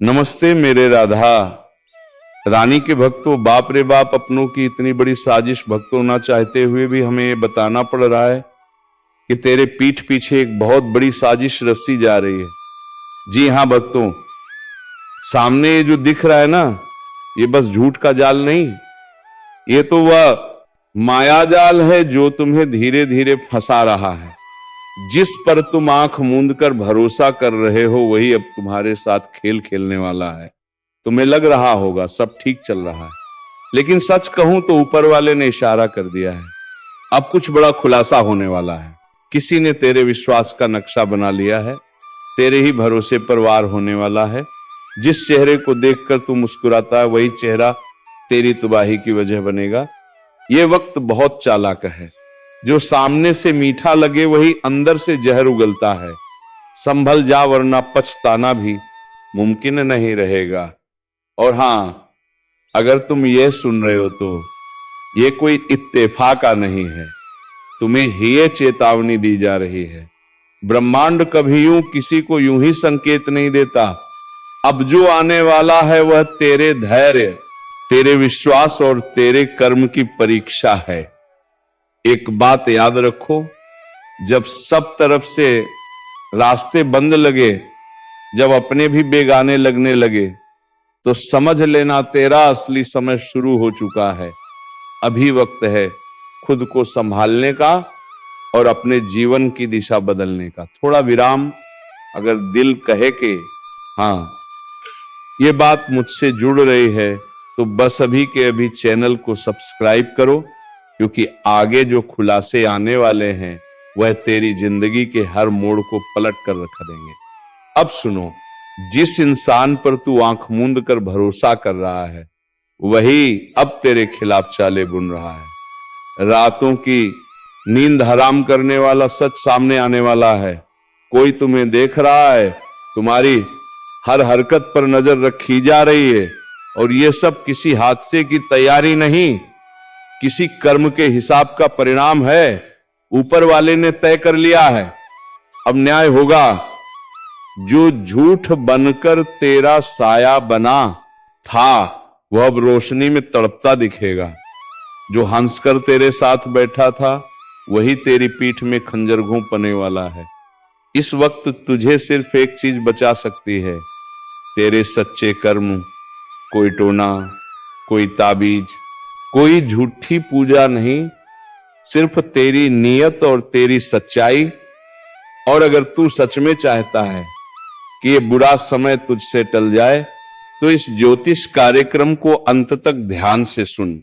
नमस्ते मेरे राधा रानी के भक्तों। बाप रे बाप, अपनों की इतनी बड़ी साजिश भक्तों ना चाहते हुए भी हमें ये बताना पड़ रहा है कि तेरे पीठ पीछे एक बहुत बड़ी साजिश रची जा रही है। जी हाँ भक्तों, सामने ये जो दिख रहा है ना, ये बस झूठ का जाल नहीं, ये तो वह माया जाल है जो तुम्हें धीरे धीरे फंसा रहा है। जिस पर तुम आंख मूंद कर भरोसा कर रहे हो वही अब तुम्हारे साथ खेल खेलने वाला है। तुम्हें लग रहा होगा सब ठीक चल रहा है, लेकिन सच कहूं तो ऊपर वाले ने इशारा कर दिया है। अब कुछ बड़ा खुलासा होने वाला है। किसी ने तेरे विश्वास का नक्शा बना लिया है, तेरे ही भरोसे पर वार होने वाला है। जिस चेहरे को देखकर तू मुस्कुराता है वही चेहरा तेरी तबाही की वजह बनेगा। ये वक्त बहुत चालाक है। जो सामने से मीठा लगे वही अंदर से जहर उगलता है। संभल जा वरना पछताना भी मुमकिन नहीं रहेगा। और हां, अगर तुम ये सुन रहे हो तो ये कोई इत्तेफाका नहीं है, तुम्हें ही ये चेतावनी दी जा रही है। ब्रह्मांड कभी यूं किसी को यूं ही संकेत नहीं देता। अब जो आने वाला है वह तेरे धैर्य, तेरे विश्वास और तेरे कर्म की परीक्षा है। एक बात याद रखो, जब सब तरफ से रास्ते बंद लगे, जब अपने भी बेगाने लगने लगे, तो समझ लेना तेरा असली समय शुरू हो चुका है। अभी वक्त है खुद को संभालने का और अपने जीवन की दिशा बदलने का। थोड़ा विराम, अगर दिल कहे कि हाँ ये बात मुझसे जुड़ रही है, तो बस अभी के अभी चैनल को सब्सक्राइब करो, क्योंकि आगे जो खुलासे आने वाले हैं वह तेरी जिंदगी के हर मोड़ को पलट कर रख देंगे। अब सुनो, जिस इंसान पर तू आंख मूंद कर भरोसा कर रहा है वही अब तेरे खिलाफ चालें बुन रहा है। रातों की नींद हराम करने वाला सच सामने आने वाला है। कोई तुम्हें देख रहा है, तुम्हारी हर हरकत पर नजर रखी जा रही है, और यह सब किसी हादसे की तैयारी नहीं, किसी कर्म के हिसाब का परिणाम है। ऊपर वाले ने तय कर लिया है, अब न्याय होगा। जो झूठ बनकर तेरा साया बना था वह अब रोशनी में तड़पता दिखेगा। जो हंसकर तेरे साथ बैठा था वही तेरी पीठ में खंजर घोंपने वाला है। इस वक्त तुझे सिर्फ एक चीज बचा सकती है, तेरे सच्चे कर्म। कोई टोना, कोई ताबीज, कोई झूठी पूजा नहीं, सिर्फ तेरी नीयत और तेरी सच्चाई। और अगर तू सच में चाहता है कि ये बुरा समय तुझसे टल जाए, तो इस ज्योतिष कार्यक्रम को अंत तक ध्यान से सुन,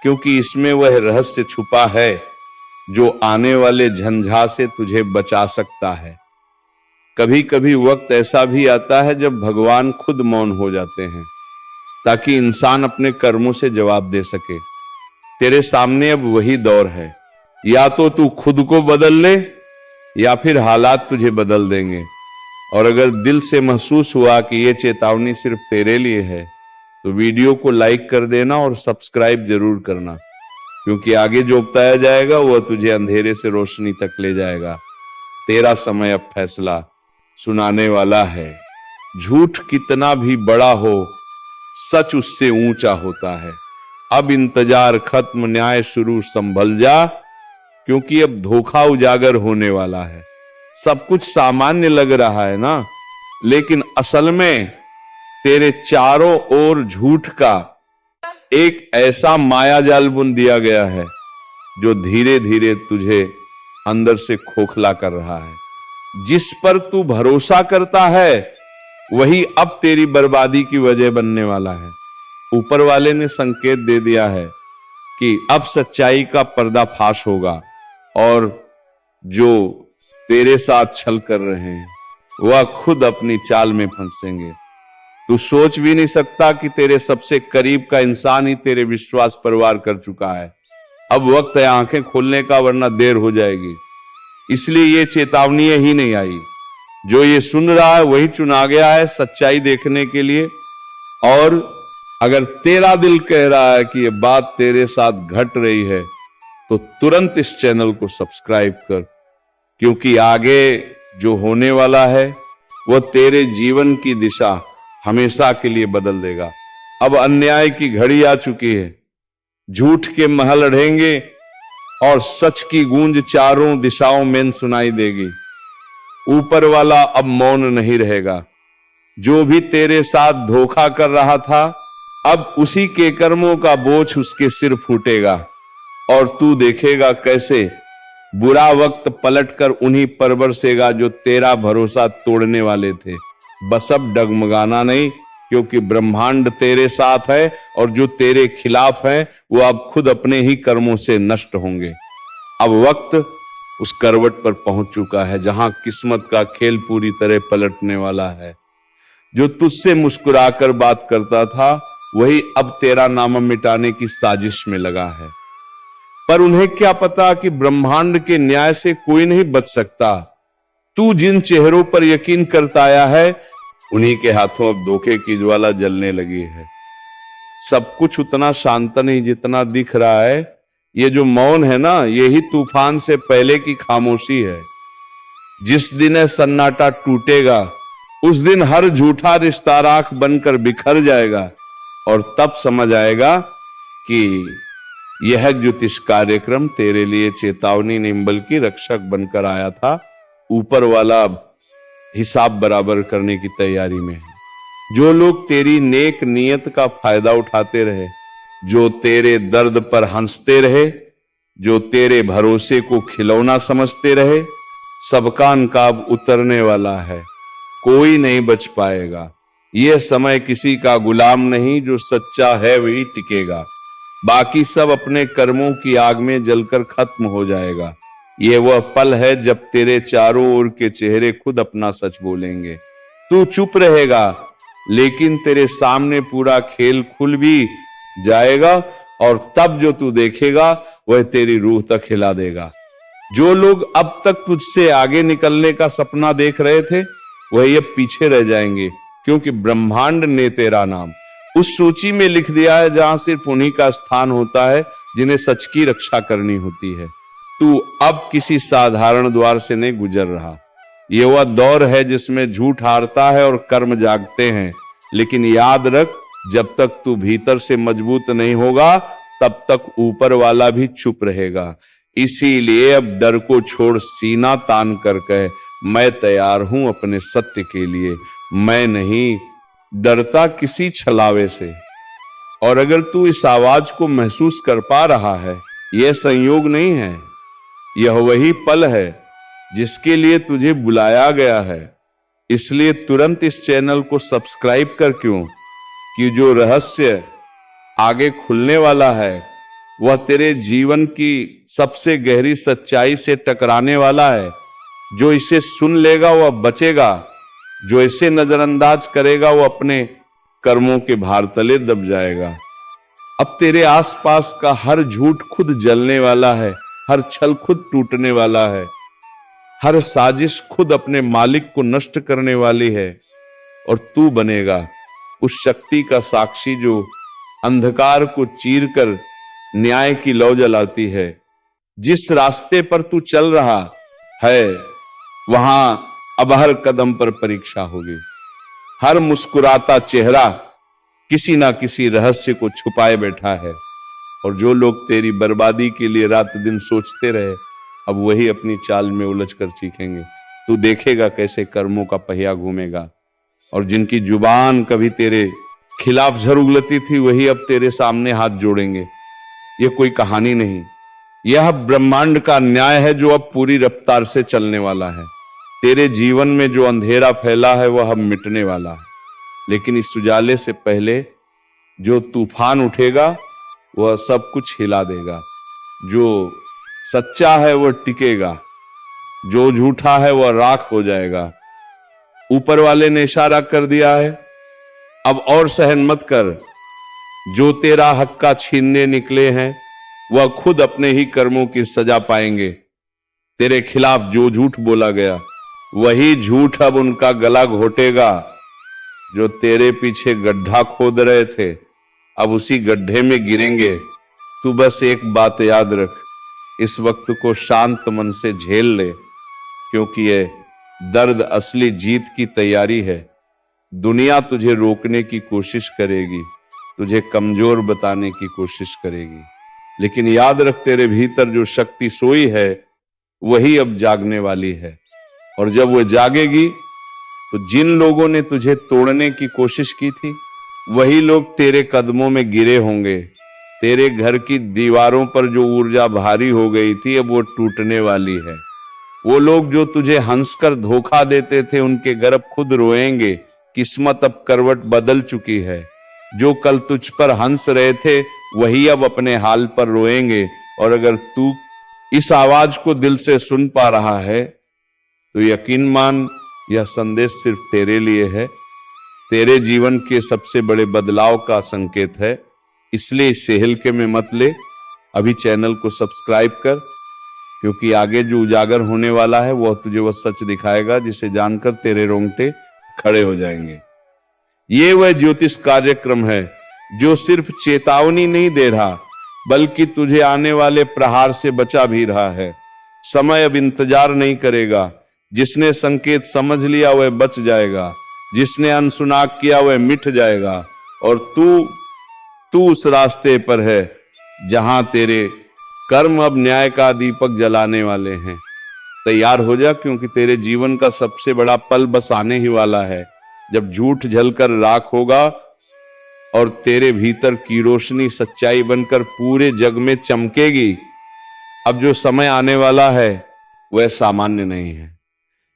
क्योंकि इसमें वह रहस्य छुपा है जो आने वाले झंझा से तुझे बचा सकता है। कभी कभी वक्त ऐसा भी आता है जब भगवान खुद मौन हो जाते हैं, ताकि इंसान अपने कर्मों से जवाब दे सके। तेरे सामने अब वही दौर है, या तो तू खुद को बदल ले या फिर हालात तुझे बदल देंगे। और अगर दिल से महसूस हुआ कि यह चेतावनी सिर्फ तेरे लिए है, तो वीडियो को लाइक कर देना और सब्सक्राइब जरूर करना, क्योंकि आगे जो बताया जाएगा वह तुझे अंधेरे से रोशनी तक ले जाएगा। तेरा समय अब फैसला सुनाने वाला है। झूठ कितना भी बड़ा हो, सच उससे ऊंचा होता है। अब इंतजार खत्म, न्याय शुरू, संभल जा, क्योंकि अब धोखा उजागर होने वाला है। सब कुछ सामान्य लग रहा है ना, लेकिन असल में तेरे चारों ओर झूठ का एक ऐसा मायाजाल बुन दिया गया है जो धीरे धीरे तुझे अंदर से खोखला कर रहा है। जिस पर तू भरोसा करता है वही अब तेरी बर्बादी की वजह बनने वाला है। ऊपर वाले ने संकेत दे दिया है कि अब सच्चाई का पर्दाफाश होगा, और जो तेरे साथ छल कर रहे हैं वह खुद अपनी चाल में फंसेंगे। तू सोच भी नहीं सकता कि तेरे सबसे करीब का इंसान ही तेरे विश्वास पर वार कर चुका है। अब वक्त है आंखें खोलने का, वरना देर हो जाएगी। इसलिए ये चेतावनी ही नहीं आई। जो ये सुन रहा है वही चुना गया है सच्चाई देखने के लिए। और अगर तेरा दिल कह रहा है कि ये बात तेरे साथ घट रही है, तो तुरंत इस चैनल को सब्सक्राइब कर, क्योंकि आगे जो होने वाला है वह तेरे जीवन की दिशा हमेशा के लिए बदल देगा। अब अन्याय की घड़ी आ चुकी है, झूठ के महल अढ़ेंगे और सच की गूंज चारों दिशाओं में सुनाई देगी। ऊपर वाला अब मौन नहीं रहेगा। जो भी तेरे साथ धोखा कर रहा था, अब उसी के कर्मों का बोझ उसके सिर फूटेगा और तू देखेगा कैसे बुरा वक्त पलटकर उन्हीं पर बरसेगा जो तेरा भरोसा तोड़ने वाले थे। बस अब डगमगाना नहीं, क्योंकि ब्रह्मांड तेरे साथ है और जो तेरे खिलाफ है वो अब खुद अपने ही कर्मों से नष्ट होंगे। अब वक्त उस करवट पर पहुंच चुका है जहां किस्मत का खेल पूरी तरह पलटने वाला है। जो तुझसे मुस्कुराकर बात करता था वही अब तेरा नाम मिटाने की साजिश में लगा है। पर उन्हें क्या पता कि ब्रह्मांड के न्याय से कोई नहीं बच सकता। तू जिन चेहरों पर यकीन करता आया है उन्हीं के हाथों अब धोखे की ज्वाला जलने लगी है। सब कुछ उतना शांत नहीं जितना दिख रहा है। ये जो मौन है ना, यही तूफान से पहले की खामोशी है। जिस दिन है सन्नाटा टूटेगा उस दिन हर झूठा रिश्ता राख बनकर बिखर जाएगा और तब समझ आएगा कि यह ज्योतिष कार्यक्रम तेरे लिए चेतावनी नहीं बल्कि रक्षक बनकर आया था। ऊपर वाला हिसाब बराबर करने की तैयारी में है। जो लोग तेरी नेक नियत का फायदा उठाते रहे, जो तेरे दर्द पर हंसते रहे, जो तेरे भरोसे को खिलौना समझते रहे, सबका नकाब उतरने वाला है। कोई नहीं बच पाएगा। यह समय किसी का गुलाम नहीं, जो सच्चा है वही टिकेगा। बाकी सब अपने कर्मों की आग में जलकर खत्म हो जाएगा। यह वह पल है जब तेरे चारों ओर के चेहरे खुद अपना सच बोलेंगे। तू चुप रहेगा लेकिन तेरे सामने पूरा खेल खुल भी जाएगा और तब जो तू देखेगा वह तेरी रूह तक हिला देगा। जो लोग अब तक तुझसे आगे निकलने का सपना देख रहे थे वह अब पीछे रह जाएंगे, क्योंकि ब्रह्मांड ने तेरा नाम उस सूची में लिख दिया है जहां सिर्फ उन्हीं का स्थान होता है जिन्हें सच की रक्षा करनी होती है। तू अब किसी साधारण द्वार से नहीं गुजर रहा। यह वह दौर है जिसमें झूठ हारता है और कर्म जागते हैं। लेकिन याद रख, जब तक तू भीतर से मजबूत नहीं होगा तब तक ऊपर वाला भी चुप रहेगा। इसीलिए अब डर को छोड़ सीना तान कर कह, मैं तैयार हूं अपने सत्य के लिए। मैं नहीं डरता किसी छलावे से। और अगर तू इस आवाज को महसूस कर पा रहा है, यह संयोग नहीं है, यह वही पल है जिसके लिए तुझे बुलाया गया है। इसलिए तुरंत इस चैनल को सब्सक्राइब कर, क्यों कि जो रहस्य आगे खुलने वाला है वह तेरे जीवन की सबसे गहरी सच्चाई से टकराने वाला है। जो इसे सुन लेगा वह बचेगा, जो इसे नजरअंदाज करेगा वो अपने कर्मों के भार तले दब जाएगा। अब तेरे आसपास का हर झूठ खुद जलने वाला है, हर छल खुद टूटने वाला है, हर साजिश खुद अपने मालिक को नष्ट करने वाली है। और तू बनेगा उस शक्ति का साक्षी जो अंधकार को चीरकर न्याय की लौ जलाती है। जिस रास्ते पर तू चल रहा है वहां अब हर कदम पर परीक्षा होगी। हर मुस्कुराता चेहरा किसी ना किसी रहस्य को छुपाए बैठा है। और जो लोग तेरी बर्बादी के लिए रात दिन सोचते रहे, अब वही अपनी चाल में उलझकर चीखेंगे। तू देखेगा कैसे कर्मों का पहिया घूमेगा। और जिनकी जुबान कभी तेरे खिलाफ झर उगलती थी वही अब तेरे सामने हाथ जोड़ेंगे। यह कोई कहानी नहीं, यह ब्रह्मांड का न्याय है जो अब पूरी रफ्तार से चलने वाला है। तेरे जीवन में जो अंधेरा फैला है वह अब मिटने वाला है। लेकिन इस उजाले से पहले जो तूफान उठेगा वह सब कुछ हिला देगा। जो सच्चा है वह टिकेगा, जो झूठा है वह राख हो जाएगा। ऊपर वाले ने इशारा कर दिया है, अब और सहन मत कर। जो तेरा हक का छीनने निकले हैं वह खुद अपने ही कर्मों की सजा पाएंगे। तेरे खिलाफ जो झूठ बोला गया वही झूठ अब उनका गला घोटेगा। जो तेरे पीछे गड्ढा खोद रहे थे अब उसी गड्ढे में गिरेंगे। तू बस एक बात याद रख, इस वक्त को शांत मन से झेल ले, क्योंकि ये दर्द असली जीत की तैयारी है। दुनिया तुझे रोकने की कोशिश करेगी, तुझे कमजोर बताने की कोशिश करेगी, लेकिन याद रख तेरे भीतर जो शक्ति सोई है वही अब जागने वाली है। और जब वो जागेगी तो जिन लोगों ने तुझे तोड़ने की कोशिश की थी वही लोग तेरे कदमों में गिरे होंगे। तेरे घर की दीवारों पर जो ऊर्जा भारी हो गई थी अब वो टूटने वाली है। वो लोग जो तुझे हंसकर धोखा देते थे उनके घर अब खुद रोएंगे। किस्मत अब करवट बदल चुकी है। जो कल तुझ पर हंस रहे थे वही अब अपने हाल पर रोएंगे। और अगर तू इस आवाज को दिल से सुन पा रहा है तो यकीन मान यह संदेश सिर्फ तेरे लिए है, तेरे जीवन के सबसे बड़े बदलाव का संकेत है। इसलिए इसे हल्के में मत ले, अभी चैनल को सब्सक्राइब कर, क्योंकि आगे जो उजागर होने वाला है वह तुझे वह सच दिखाएगा जिसे जानकर तेरे रोंगटे खड़े हो जाएंगे। ये वह ज्योतिष कार्यक्रम है जो सिर्फ चेतावनी नहीं दे रहा बल्कि तुझे आने वाले प्रहार से बचा भी रहा है। समय अब इंतजार नहीं करेगा। जिसने संकेत समझ लिया वह बच जाएगा, जिसने अनसुना किया वह मिट जाएगा। और तू उस रास्ते पर है जहां तेरे कर्म अब न्याय का दीपक जलाने वाले हैं। तैयार हो जा, क्योंकि तेरे जीवन का सबसे बड़ा पल बस आने ही वाला है, जब झूठ जलकर राख होगा और तेरे भीतर की रोशनी सच्चाई बनकर पूरे जग में चमकेगी। अब जो समय आने वाला है वह सामान्य नहीं है।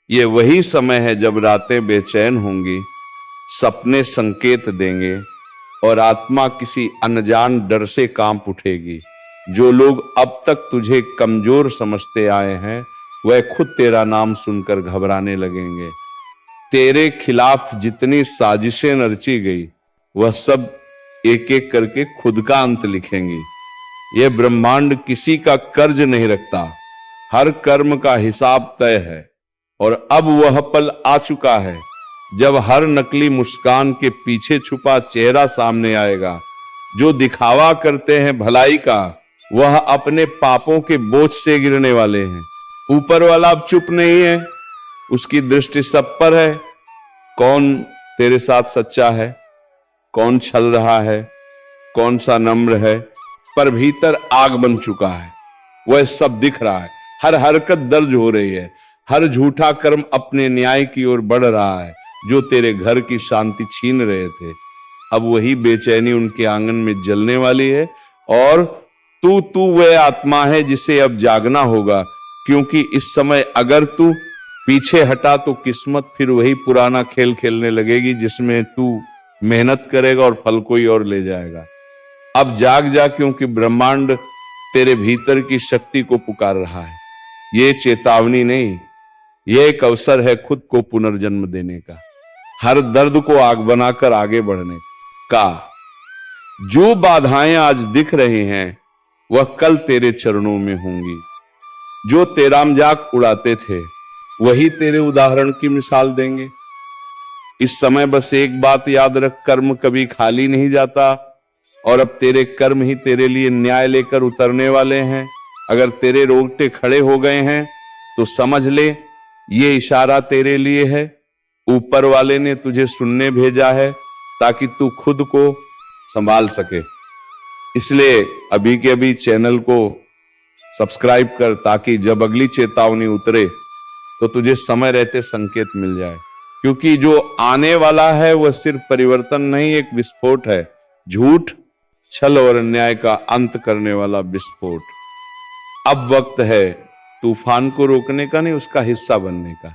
ये वही समय है जब रातें बेचैन होंगी, सपने संकेत देंगे और आत्मा किसी अनजान डर से कांप उठेगी। जो लोग अब तक तुझे कमजोर समझते आए हैं वह खुद तेरा नाम सुनकर घबराने लगेंगे। तेरे खिलाफ जितनी साजिशें रची गई वह सब एक एक करके खुद का अंत लिखेंगी। यह ब्रह्मांड किसी का कर्ज नहीं रखता, हर कर्म का हिसाब तय है। और अब वह पल आ चुका है जब हर नकली मुस्कान के पीछे छुपा चेहरा सामने आएगा। जो दिखावा करते हैं भलाई का वह अपने पापों के बोझ से गिरने वाले हैं। ऊपर वाला अब चुप नहीं है, उसकी दृष्टि सब पर है। कौन तेरे साथ सच्चा है, कौन छल रहा है, कौन सा नम्र है, पर भीतर आग बन चुका है। वह सब दिख रहा है, हर हरकत दर्ज हो रही है, हर झूठा कर्म अपने न्याय की ओर बढ़ रहा है। जो तेरे घर की शांति छीन रहे थे अब वही बेचैनी उनके आंगन में जलने वाली है। और तू वह आत्मा है जिसे अब जागना होगा, क्योंकि इस समय अगर तू पीछे हटा तो किस्मत फिर वही पुराना खेल खेलने लगेगी जिसमें तू मेहनत करेगा और फल कोई और ले जाएगा। अब जाग जा, क्योंकि ब्रह्मांड तेरे भीतर की शक्ति को पुकार रहा है। ये चेतावनी नहीं, यह एक अवसर है खुद को पुनर्जन्म देने का, हर दर्द को आग बनाकर आगे बढ़ने का। जो बाधाएं आज दिख रही हैं वह कल तेरे चरणों में होंगी। जो तेरा मजाक उड़ाते थे वही तेरे उदाहरण की मिसाल देंगे। इस समय बस एक बात याद रख, कर्म कभी खाली नहीं जाता और अब तेरे कर्म ही तेरे लिए न्याय लेकर उतरने वाले हैं। अगर तेरे रोंगटे खड़े हो गए हैं तो समझ ले ये इशारा तेरे लिए है। ऊपर वाले ने तुझे सुनने भेजा है ताकि तू खुद को संभाल सके। इसलिए अभी के अभी चैनल को सब्सक्राइब कर, ताकि जब अगली चेतावनी उतरे तो तुझे समय रहते संकेत मिल जाए। क्योंकि जो आने वाला है वह सिर्फ परिवर्तन नहीं, एक विस्फोट है। झूठ, छल और अन्याय का अंत करने वाला विस्फोट। अब वक्त है तूफान को रोकने का नहीं, उसका हिस्सा बनने का।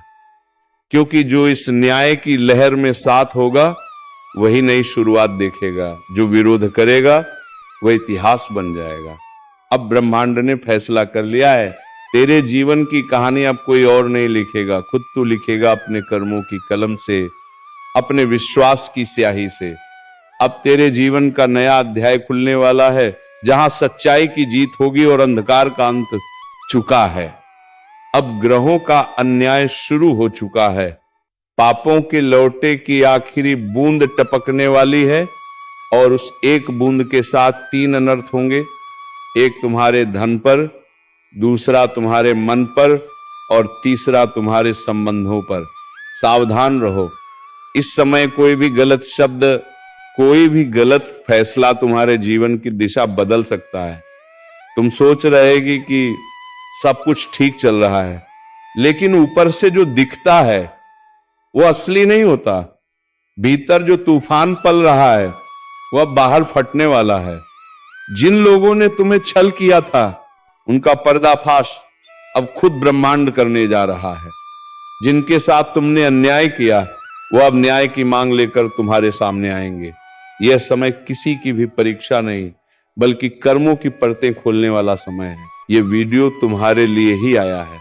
क्योंकि जो इस न्याय की लहर में साथ होगा वही नई शुरुआत देखेगा। जो विरोध करेगा वह इतिहास बन जाएगा। अब ब्रह्मांड ने फैसला कर लिया है, तेरे जीवन की कहानी अब कोई और नहीं लिखेगा, खुद तू लिखेगा अपने कर्मों की कलम से, अपने विश्वास की स्याही से। अब तेरे जीवन का नया अध्याय खुलने वाला है जहां सच्चाई की जीत होगी और अंधकार का अंत चुका है। अब ग्रहों का अन्याय शुरू हो चुका है। पापों के लौटे की आखिरी बूंद टपकने वाली है और उस एक बूंद के साथ 3 अनर्थ होंगे। एक तुम्हारे धन पर, दूसरा तुम्हारे मन पर और तीसरा तुम्हारे संबंधों पर। सावधान रहो, इस समय कोई भी गलत शब्द, कोई भी गलत फैसला तुम्हारे जीवन की दिशा बदल सकता है। तुम सोच रहेगी कि सब कुछ ठीक चल रहा है, लेकिन ऊपर से जो दिखता है वो असली नहीं होता। भीतर जो तूफान पल रहा है वह अब बाहर फटने वाला है। जिन लोगों ने तुम्हें छल किया था उनका पर्दाफाश अब खुद ब्रह्मांड करने जा रहा है। जिनके साथ तुमने अन्याय किया वो अब न्याय की मांग लेकर तुम्हारे सामने आएंगे। यह समय किसी की भी परीक्षा नहीं, बल्कि कर्मों की परतें खोलने वाला समय है। यह वीडियो तुम्हारे लिए ही आया है।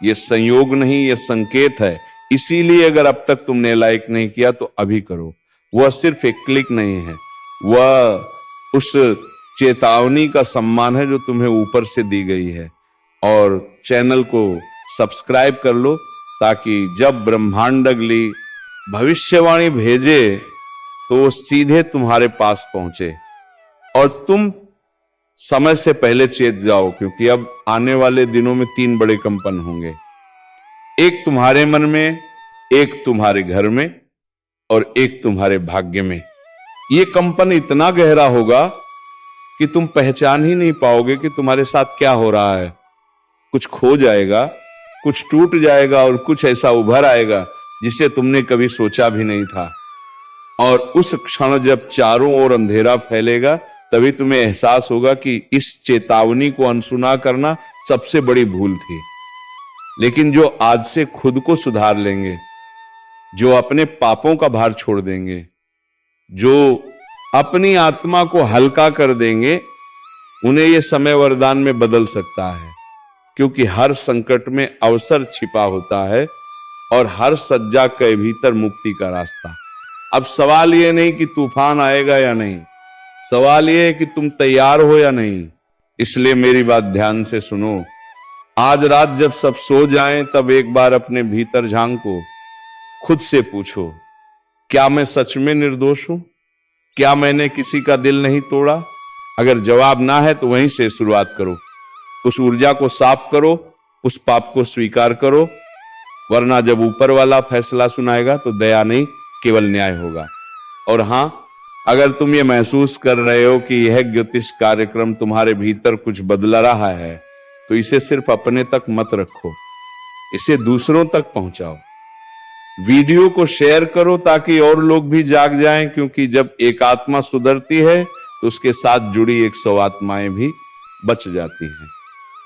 यह संयोग नहीं, यह संकेत है। इसीलिए अगर अब तक तुमने लाइक नहीं किया तो अभी करो। वह सिर्फ एक क्लिक नहीं है, वह उस चेतावनी का सम्मान है जो तुम्हें ऊपर से दी गई है। और चैनल को सब्सक्राइब कर लो ताकि जब ब्रह्मांड अगली भविष्यवाणी भेजे तो वो सीधे तुम्हारे पास पहुंचे और तुम समय से पहले चेत जाओ, क्योंकि अब आने वाले दिनों में 3 बड़े कंपन होंगे। एक तुम्हारे मन में, एक तुम्हारे घर में और एक तुम्हारे भाग्य में। यह कंपन इतना गहरा होगा कि तुम पहचान ही नहीं पाओगे कि तुम्हारे साथ क्या हो रहा है। कुछ खो जाएगा, कुछ टूट जाएगा और कुछ ऐसा उभर आएगा जिसे तुमने कभी सोचा भी नहीं था। और उस क्षण जब चारों ओर अंधेरा फैलेगा तभी तुम्हें एहसास होगा कि इस चेतावनी को अनसुना करना सबसे बड़ी भूल थी। लेकिन जो आज से खुद को सुधार लेंगे, जो अपने पापों का भार छोड़ देंगे, जो अपनी आत्मा को हल्का कर देंगे, उन्हें यह समय वरदान में बदल सकता है। क्योंकि हर संकट में अवसर छिपा होता है और हर सज्जा के भीतर मुक्ति का रास्ता। अब सवाल यह नहीं कि तूफान आएगा या नहीं, सवाल यह है कि तुम तैयार हो या नहीं। इसलिए मेरी बात ध्यान से सुनो। आज रात जब सब सो जाएं तब एक बार अपने भीतर झांको, खुद से पूछो, क्या मैं सच में निर्दोष हूं? क्या मैंने किसी का दिल नहीं तोड़ा? अगर जवाब ना है तो वहीं से शुरुआत करो। उस ऊर्जा को साफ करो, उस पाप को स्वीकार करो, वरना जब ऊपर वाला फैसला सुनाएगा तो दया नहीं केवल न्याय होगा। और हां, अगर तुम ये महसूस कर रहे हो कि यह ज्योतिष कार्यक्रम तुम्हारे भीतर कुछ बदला रहा है तो इसे सिर्फ अपने तक मत रखो, इसे दूसरों तक पहुंचाओ। वीडियो को शेयर करो ताकि और लोग भी जाग जाएं, क्योंकि जब एक आत्मा सुधरती है तो उसके साथ जुड़ी 100 आत्माएं भी बच जाती हैं।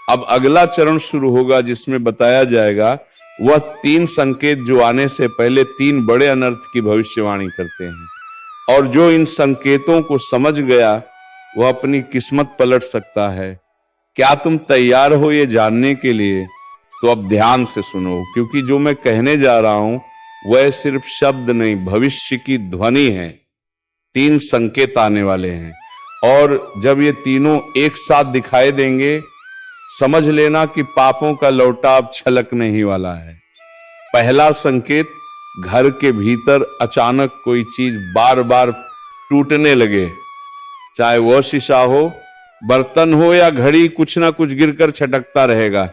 अब अगला चरण शुरू होगा जिसमें बताया जाएगा वह 3 संकेत जो आने से पहले 3 बड़े अनर्थ की भविष्यवाणी करते हैं। और जो इन संकेतों को समझ गया वह अपनी किस्मत पलट सकता है। क्या तुम तैयार हो ये जानने के लिए? तो अब ध्यान से सुनो, क्योंकि जो मैं कहने जा रहा हूं वह सिर्फ शब्द नहीं, भविष्य की ध्वनि है। 3 संकेत आने वाले हैं और जब ये तीनों एक साथ दिखाई देंगे समझ लेना कि पापों का लौटाव छलकने ही वाला है। पहला संकेत, घर के भीतर अचानक कोई चीज बार बार टूटने लगे, चाहे वह शीशा हो, बर्तन हो या घड़ी, कुछ ना कुछ गिरकर छटकता रहेगा।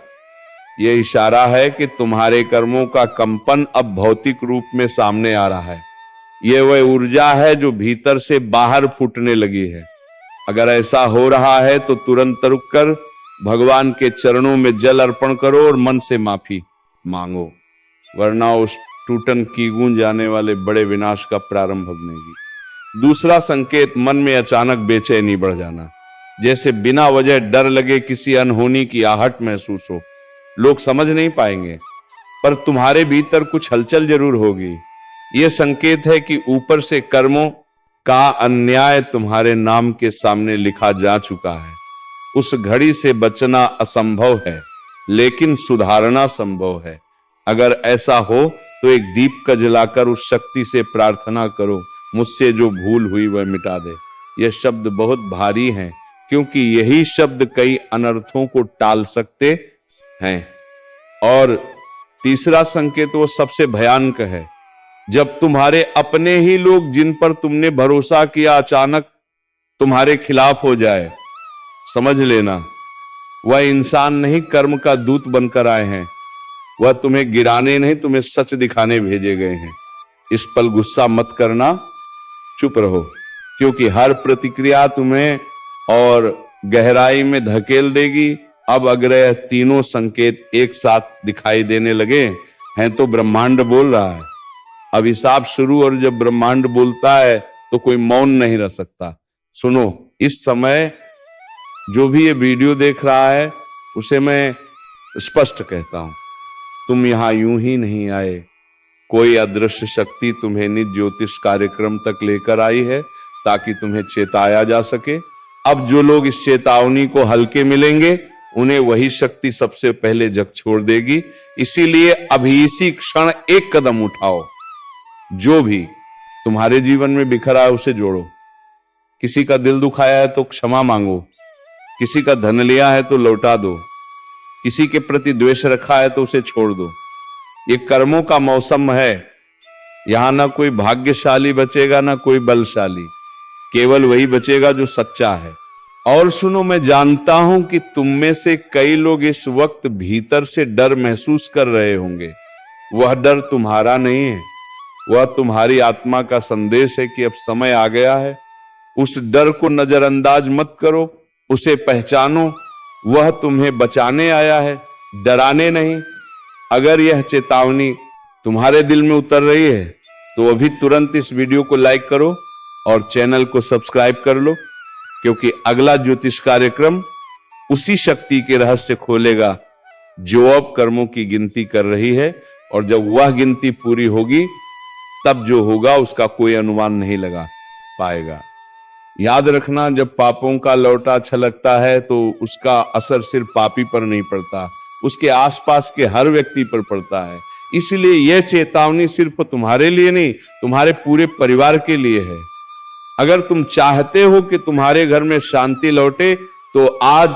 यह इशारा है कि तुम्हारे कर्मों का कंपन अब भौतिक रूप में सामने आ रहा है। यह वह ऊर्जा है जो भीतर से बाहर फूटने लगी है। अगर ऐसा हो रहा है तो तुरंत रुककर भगवान के चरणों में जल अर्पण करो और मन से माफी मांगो, वरना उस टूटन की गूंज आने वाले बड़े विनाश का प्रारंभ बनेगी। दूसरा संकेत, मन में अचानक बेचैनी बढ़ जाना, जैसे बिना वजह डर लगे, किसी अनहोनी की आहट महसूस हो। लोग समझ नहीं पाएंगे पर तुम्हारे भीतर कुछ हलचल जरूर होगी। यह संकेत है कि ऊपर से कर्मों का अन्याय तुम्हारे नाम के सामने लिखा जा चुका है। उस घड़ी से बचना असंभव है, लेकिन सुधारना संभव है। अगर ऐसा हो तो एक दीप का जलाकर उस शक्ति से प्रार्थना करो, मुझसे जो भूल हुई वह मिटा दे। यह शब्द बहुत भारी हैं, क्योंकि यही शब्द कई अनर्थों को टाल सकते हैं। और तीसरा संकेत वो सबसे भयानक है, जब तुम्हारे अपने ही लोग जिन पर तुमने भरोसा किया अचानक तुम्हारे खिलाफ हो जाए। समझ लेना, वह इंसान नहीं कर्म का दूत बनकर आए हैं। वह तुम्हें गिराने नहीं, तुम्हें सच दिखाने भेजे गए हैं। इस पल गुस्सा मत करना, चुप रहो, क्योंकि हर प्रतिक्रिया तुम्हें और गहराई में धकेल देगी। अब अग्रह तीनों संकेत एक साथ दिखाई देने लगे हैं तो ब्रह्मांड बोल रहा है। अभिशाप शुरू, और जब ब्रह्मांड बोलता है तो कोई मौन नहीं रह सकता। सुनो, इस समय जो भी ये वीडियो देख रहा है उसे मैं स्पष्ट कहता हूं, तुम यहां यूं ही नहीं आए। कोई अदृश्य शक्ति तुम्हें निज ज्योतिष कार्यक्रम तक लेकर आई है ताकि तुम्हें चेताया जा सके। अब जो लोग इस चेतावनी को हल्के मिलेंगे उन्हें वही शक्ति सबसे पहले जग छोड़ देगी। इसीलिए अभी इसी क्षण एक कदम उठाओ। जो भी तुम्हारे जीवन में बिखरा है उसे जोड़ो। किसी का दिल दुखाया है तो क्षमा मांगो, किसी का धन लिया है तो लौटा दो, किसी के प्रति द्वेष रखा है तो उसे छोड़ दो। ये कर्मों का मौसम है। यहां ना कोई भाग्यशाली बचेगा ना कोई बलशाली, केवल वही बचेगा जो सच्चा है। और सुनो, मैं जानता हूं कि तुम में से कई लोग इस वक्त भीतर से डर महसूस कर रहे होंगे। वह डर तुम्हारा नहीं है, वह तुम्हारी आत्मा का संदेश है कि अब समय आ गया है। उस डर को नजरअंदाज मत करो, उसे पहचानो। वह तुम्हें बचाने आया है, डराने नहीं। अगर यह चेतावनी तुम्हारे दिल में उतर रही है तो अभी तुरंत इस वीडियो को लाइक करो और चैनल को सब्सक्राइब कर लो, क्योंकि अगला ज्योतिष कार्यक्रम उसी शक्ति के रहस्य खोलेगा जो अब कर्मों की गिनती कर रही है। और जब वह गिनती पूरी होगी तब जो होगा उसका कोई अनुमान नहीं लगा पाएगा। याद रखना, जब पापों का लौटा छलकता है तो उसका असर सिर्फ पापी पर नहीं पड़ता, उसके आसपास के हर व्यक्ति पर पड़ता है। इसलिए यह चेतावनी सिर्फ तुम्हारे लिए नहीं, तुम्हारे पूरे परिवार के लिए है। अगर तुम चाहते हो कि तुम्हारे घर में शांति लौटे तो आज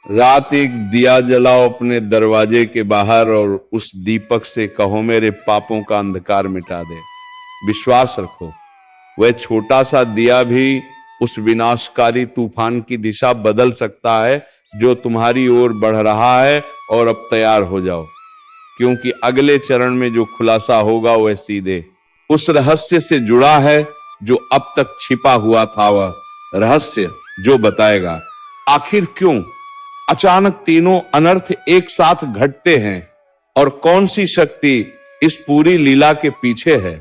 रात एक दिया जलाओ अपने दरवाजे के बाहर और उस दीपक से कहो, मेरे पापों का अंधकार मिटा दे। विश्वास रखो, वह छोटा सा दिया भी उस विनाशकारी तूफान की दिशा बदल सकता है जो तुम्हारी ओर बढ़ रहा है। और अब तैयार हो जाओ, क्योंकि अगले चरण में जो खुलासा होगा वह सीधे उस रहस्य से जुड़ा है जो अब तक छिपा हुआ था। वह रहस्य जो बताएगा आखिर क्यों अचानक तीनों अनर्थ एक साथ घटते हैं और कौन सी शक्ति इस पूरी लीला के पीछे है।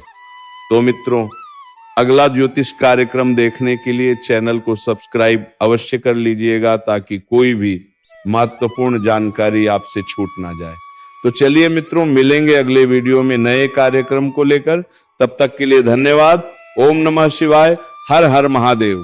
तो मित्रों, अगला ज्योतिष कार्यक्रम देखने के लिए चैनल को सब्सक्राइब अवश्य कर लीजिएगा ताकि कोई भी महत्वपूर्ण जानकारी आपसे छूट ना जाए। तो चलिए मित्रों, मिलेंगे अगले वीडियो में नए कार्यक्रम को लेकर। तब तक के लिए धन्यवाद। ओम नमः शिवाय। हर हर महादेव।